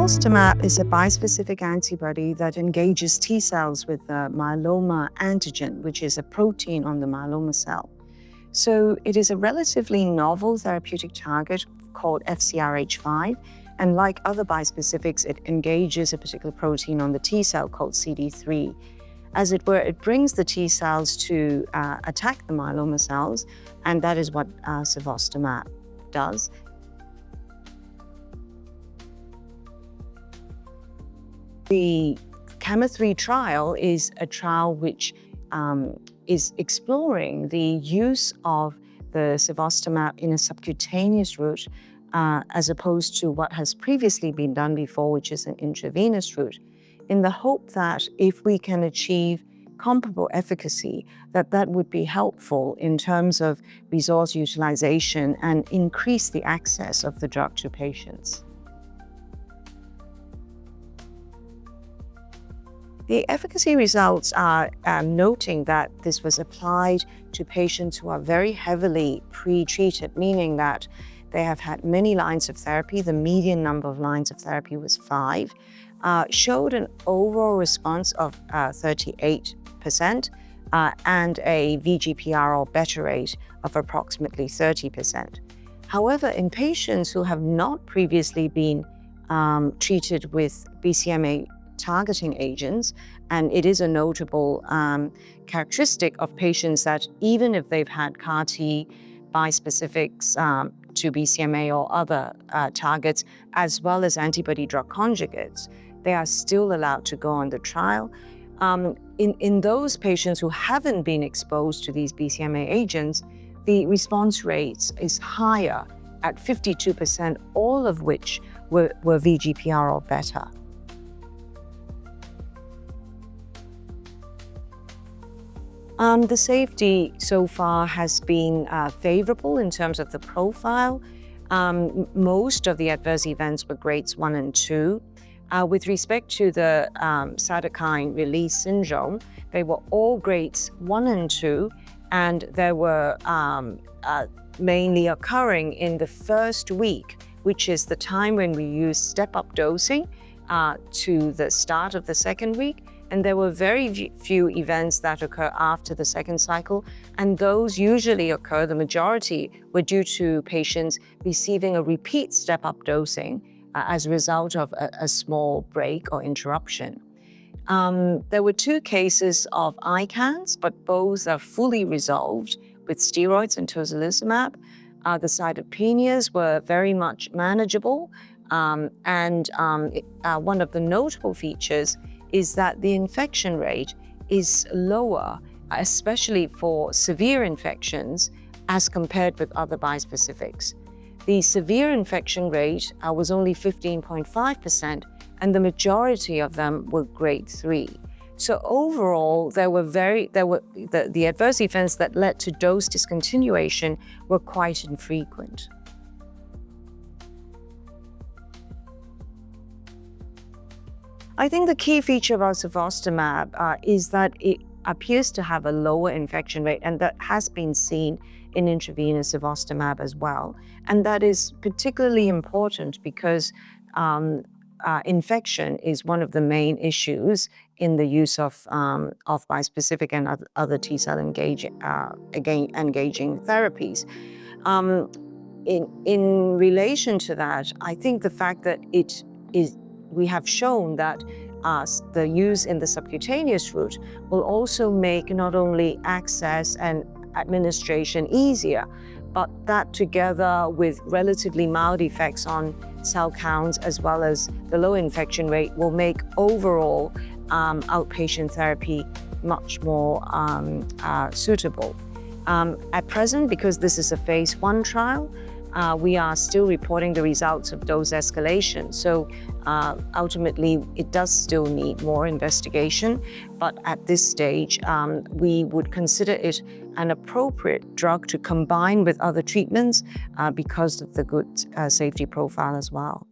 Cevostamab is a bispecific antibody that engages T cells with the myeloma antigen, which is a protein on the myeloma cell. So it is a relatively novel therapeutic target called FcRH5, and like other bispecifics, it engages a particular protein on the T cell called CD3. As it were, it brings the T cells to attack the myeloma cells, and that is what cevostamab does. The CAMMA-3 trial is a trial which is exploring the use of the cevostamab in a subcutaneous route as opposed to what has previously been done before, which is an intravenous route, in the hope that if we can achieve comparable efficacy, that would be helpful in terms of resource utilization and increase the access of the drug to patients. The efficacy results are noting that this was applied to patients who are very heavily pre-treated, meaning that they have had many lines of therapy. The median number of lines of therapy was 5, showed an overall response of 38% and a VGPR or better rate of approximately 30%. However, in patients who have not previously been treated with BCMA targeting agents, and it is a notable characteristic of patients that even if they've had CAR-T bispecifics to BCMA or other targets, as well as antibody-drug conjugates, they are still allowed to go on the trial. In those patients who haven't been exposed to these BCMA agents, the response rate is higher at 52%, all of which were VGPR or better. The safety so far has been favorable in terms of the profile. Most of the adverse events were grades 1 and 2. With respect to the cytokine release syndrome, they were all grades 1 and 2, and they were mainly occurring in the first week, which is the time when we use step-up dosing to the start of the second week. And there were very few events that occur after the second cycle, and those usually occur, the majority were due to patients receiving a repeat step-up dosing as a result of a small break or interruption. There were 2 cases of ICANS, but both are fully resolved with steroids and tocilizumab. The cytopenias were very much manageable, and one of the notable features is that the infection rate is lower, especially for severe infections, as compared with other bispecifics. The severe infection rate was only 15.5%, and the majority of them were grade 3. So overall, the adverse events that led to dose discontinuation were quite infrequent. I think the key feature about cevostamab is that it appears to have a lower infection rate, and that has been seen in intravenous cevostamab as well. And that is particularly important because infection is one of the main issues in the use of bispecific and other T-cell engaging therapies. In relation to that, I think the fact that we have shown that the use in the subcutaneous route will also make not only access and administration easier, but that together with relatively mild effects on cell counts as well as the low infection rate will make overall outpatient therapy much more suitable. At present, because this is a phase 1 trial, we are still reporting the results of dose escalation. So ultimately, it does still need more investigation. But at this stage, we would consider it an appropriate drug to combine with other treatments because of the good safety profile as well.